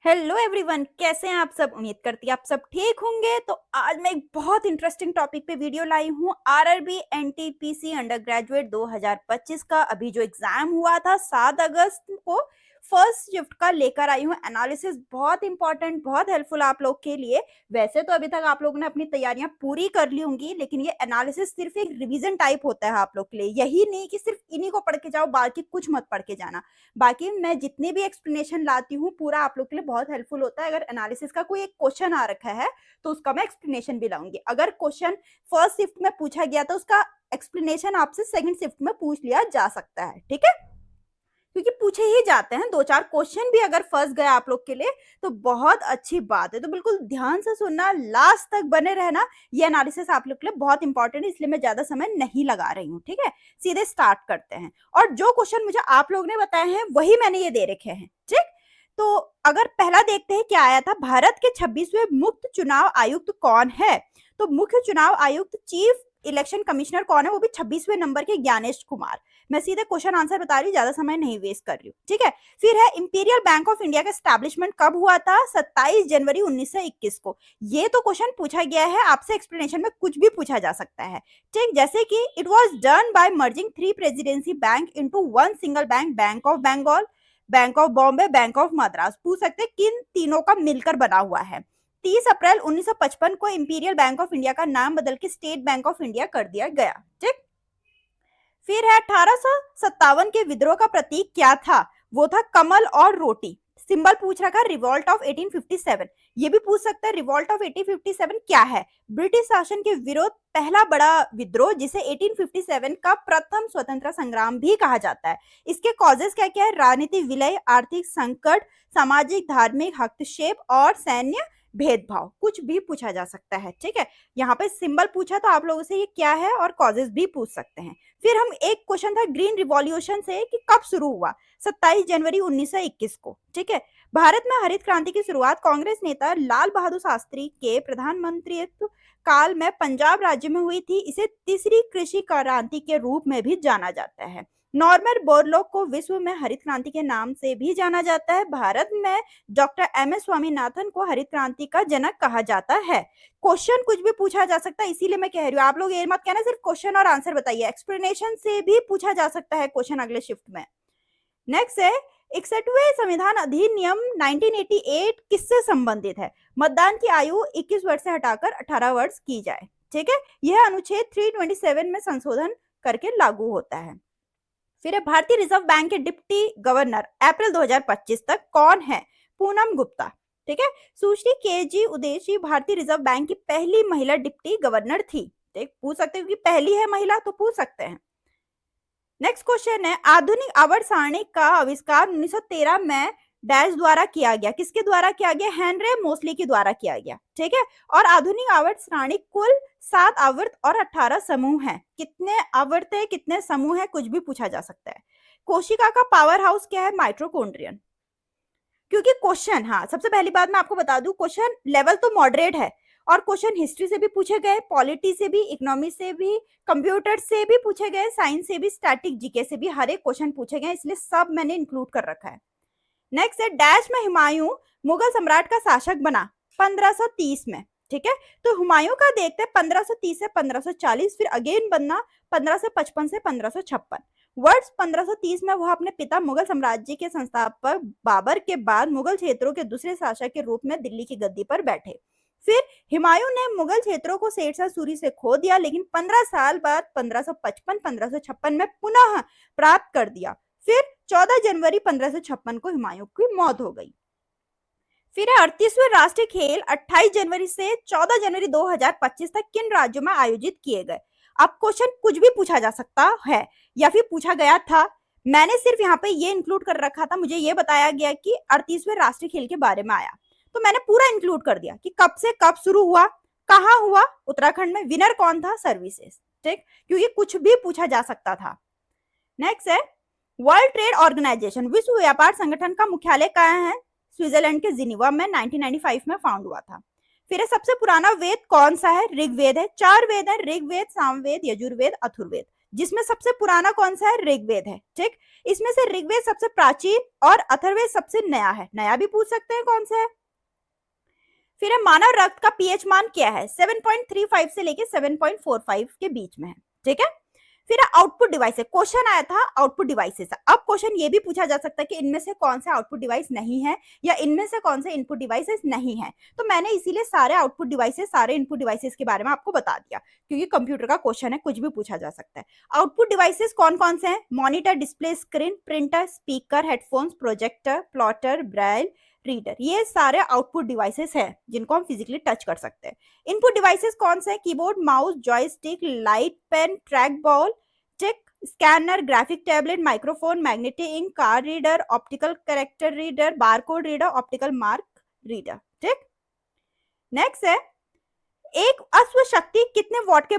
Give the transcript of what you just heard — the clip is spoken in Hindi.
हेलो एवरीवन, कैसे हैं आप सब। उम्मीद करती आप सब ठीक होंगे। तो आज मैं एक बहुत इंटरेस्टिंग टॉपिक पे वीडियो लाई हूँ। आरआरबी एनटीपीसी अंडर ग्रेजुएट 2025 का अभी जो एग्जाम हुआ था 7 अगस्त को, फर्स्ट शिफ्ट का लेकर आई हूँ एनालिसिस। बहुत इंपॉर्टेंट, बहुत हेल्पफुल आप लोग के लिए। वैसे तो अभी तक आप लोगों ने अपनी तैयारियां पूरी कर ली होंगी, लेकिन ये एनालिसिस सिर्फ एक रिवीजन टाइप होता है आप लोग के लिए। यही नहीं कि सिर्फ इन्हीं को पढ़ के जाओ, बाकी कुछ मत पढ़ के जाना। बाकी मैं जितनी भी एक्सप्लेनेशन लाती हूँ पूरा आप लोग के लिए बहुत हेल्पफुल होता है। अगर एनालिसिस का कोई एक क्वेश्चन आ रखा है तो उसका मैं एक्सप्लेनेशन भी लाऊंगी। अगर क्वेश्चन फर्स्ट शिफ्ट में पूछा गया तो उसका एक्सप्लेनेशन आपसे सेकंड शिफ्ट में पूछ लिया जा सकता है, ठीक है। क्योंकि पूछे ही जाते हैं, 2-4 क्वेश्चन भी अगर फंस गए आप लोग के लिए तो बहुत अच्छी बात है। तो बिल्कुल ध्यान से सुनना, लास्ट तक बने रहना। ये एनालिसिस आप लोग के लिए बहुत इंपॉर्टेंट है, इसलिए मैं ज्यादा समय नहीं लगा रही हूँ, ठीक है। सीधे स्टार्ट करते हैं। और जो क्वेश्चन मुझे आप लोग ने बताए हैं वही मैंने ये दे रखे हैं, ठीक। तो अगर पहला देखते हैं क्या आया था, भारत के 26वें मुख्य चुनाव आयुक्त कौन है। तो मुख्य चुनाव आयुक्त, चीफ इलेक्शन कमिश्नर कौन है, वो भी 26वें नंबर के ज्ञानेश कुमार। मैं सीधे क्वेश्चन आंसर बता रही हूँ, ज्यादा समय नहीं वेस्ट कर रही हूँ, ठीक है। फिर है इंपीरियल बैंक ऑफ इंडिया का एस्टैब्लिशमेंट कब हुआ था, 27 जनवरी 1921 को। ये तो क्वेश्चन पूछा गया है आपसे, एक्सप्लेनेशन में कुछ भी पूछा जा सकता है, ठीक। जैसे कि it was done by merging 3 presidency bank into 1 single bank, bank of Bengal, bank of Bombay, bank of Madras. पूछ सकते किन तीनों का मिलकर बना हुआ है। 30 अप्रैल 1955 को इंपीरियल बैंक ऑफ इंडिया का नाम बदल के स्टेट बैंक ऑफ इंडिया कर दिया गया, ठीक। फिर है 1857 के विद्रोह का प्रतीक क्या था, वो था कमल और रोटी। सिंबल पूछ रखा रिवॉल्ट ऑफ 1857। ये भी पूछ सकते हैं रिवॉल्ट ऑफ 1857 क्या है। ब्रिटिश शासन के विरोध पहला बड़ा विद्रोह, जिसे 1857 का प्रथम स्वतंत्रता संग्राम भी कहा जाता है। इसके कॉजेस क्या क्या है, राजनीतिक विलय, आर्थिक संकट, सामाजिक धार्मिक हस्तक्षेप और सैन्य भेदभाव। कुछ भी पूछा जा सकता है, ठीक है। यहाँ पे सिंबल पूछा तो आप लोगों से ये क्या है और कॉजेस भी पूछ सकते हैं। फिर हम एक क्वेश्चन था ग्रीन रिवॉल्यूशन से कि कब शुरू हुआ, 27 जनवरी 1921 को, ठीक है। भारत में हरित क्रांति की शुरुआत कांग्रेस नेता लाल बहादुर शास्त्री के प्रधानमंत्रित्व काल में पंजाब राज्य में हुई थी। इसे तीसरी कृषि क्रांति के रूप में भी जाना जाता है। नॉर्मन बोरलॉग को विश्व में हरित क्रांति के नाम से भी जाना जाता है। भारत में डॉक्टर एम एस स्वामीनाथन को हरित क्रांति का जनक कहा जाता है। क्वेश्चन कुछ भी पूछा जा सकता है, इसीलिए मैं कह रही हूँ आप लोग ये मत कहना सिर्फ क्वेश्चन और आंसर बताइए, एक्सप्लेनेशन से भी पूछा जा सकता है क्वेश्चन अगले शिफ्ट में। नेक्स्ट है 61वें संविधान अधिनियम 1988 किससे संबंधित है। मतदान की आयु 21 वर्ष से हटाकर 18 वर्ष की जाए, ठीक है। यह अनुच्छेद 327 में संशोधन करके लागू होता है। फिर है भारतीय रिजर्व बैंक के डिप्टी गवर्नर अप्रैल 2025 तक कौन है, पूनम गुप्ता, ठीक है। सुश्री केजी उदेशी भारतीय रिजर्व बैंक की पहली महिला डिप्टी गवर्नर थी, ठीक। पूछ सकते हो कि पहली है महिला तो पूछ सकते हैं। नेक्स्ट क्वेश्चन है आधुनिक आवर्त सारणी का आविष्कार 1913 में डैश द्वारा किया गया। किसके द्वारा किया गया, हेनरी मोस्ली के द्वारा किया गया, ठीक है। और आधुनिक आवर्त सारणी कुल 7 आवर्त और 18 समूह है। कितने आवर्त है, कितने समूह है, कुछ भी पूछा जा सकता है। कोशिका का पावर हाउस क्या है, माइटोकॉन्ड्रियन। क्योंकि क्वेश्चन, हाँ सबसे पहली बात मैं आपको बता दूं, क्वेश्चन लेवल तो मॉडरेट है और क्वेश्चन हिस्ट्री से भी पूछे गए, पॉलिटी से भी, इकोनॉमी से भी, कंप्यूटर से भी पूछे गए, साइंस से भी, स्टैटिक जीके से भी, हर एक क्वेश्चन पूछे गए, इसलिए सब मैंने इंक्लूड कर रखा है। नेक्स्ट है डैश में हुमायूं मुगल सम्राट का शासक बना 1530 में, ठीक है। तो हुमायूं का देखते हैं 1530 से 1540, फिर अगेन बनना 1555 से 1556। वर्ष 1530 में वह अपने पिता मुगल साम्राज्य के संस्थापक बाबर के बाद मुगल क्षेत्रों के दूसरे शासक के रूप में दिल्ली की गद्दी पर बैठे। फिर हुमायूं ने मुगल क्षेत्रों को शेरशाह सूरी से खो दिया, लेकिन 15 साल बाद 1555 में पुनः प्राप्त कर दिया। फिर 14 जनवरी 1556 को हुमायूं की मौत हो गई। फिर 38वें राष्ट्रीय खेल 28 जनवरी से 14 जनवरी 2025 तक किन राज्यों में आयोजित किए गए। अब क्वेश्चन कुछ भी पूछा जा सकता है या फिर पूछा गया था, मैंने सिर्फ यहाँ पे ये इंक्लूड कर रखा था। मुझे ये बताया गया कि 38वें राष्ट्रीय खेल के बारे में आया, तो मैंने पूरा इंक्लूड कर दिया कि कब से कब शुरू हुआ, कहाँ हुआ, उत्तराखंड में, विनर कौन था, सर्विसेज, ठीक। क्योंकि कुछ भी पूछा जा सकता था। नेक्स्ट है वर्ल्ड ट्रेड ऑर्गेनाइजेशन, विश्व व्यापार संगठन का मुख्यालय कहाँ है, स्विट्जरलैंड के जिनीवा में 1995 में फाउंड हुआ था। फिर सबसे पुराना वेद कौन सा है, ऋग्वेद है। 4 वेद है, ऋग्वेद, सामवेद, यजुर्वेद, अथुर्वेद। जिसमें सबसे पुराना कौन सा है? ऋग्वेद है। ठीक, इसमें से ऋग्वेद सबसे प्राचीन और अथर्ववेद सबसे नया है। नया भी पूछ सकते हैं कौन सा है। फिर है मानव रक्त का पीएच मान क्या है? 7.35 से लेके 7.45 के बीच में है। ठीक है, फिर आउटपुट डिवाइस है। क्वेश्चन आया था आउटपुट डिवाइसेस। अब क्वेश्चन ये भी पूछा जा सकता है कि इनमें से कौन सा आउटपुट डिवाइस नहीं है या इनमें से कौन से इनपुट डिवाइसेस नहीं है। तो मैंने इसीलिए सारे आउटपुट डिवाइसेस, सारे इनपुट डिवाइसेस के बारे में आपको बता दिया, क्योंकि कंप्यूटर का क्वेश्चन है, कुछ भी पूछा जा सकता है। आउटपुट डिवाइसेस कौन कौन से हैं? Monitor, display, screen, printer, speaker, headphones, projector, plotter, Braille, reader, ये सारे आउटपुट डिवाइसेस हैं जिनको हम फिजिकली टच कर सकते हैं। इनपुट डिवाइसेस कौन से हैं? Keyboard, mouse, joystick, light pen, track ball, check, scanner, graphic tablet, microphone, magnetic ink, card reader, optical character reader, barcode reader, optical mark reader. ठीक, नेक्स्ट है एक अश्व शक्ति कितने वॉट के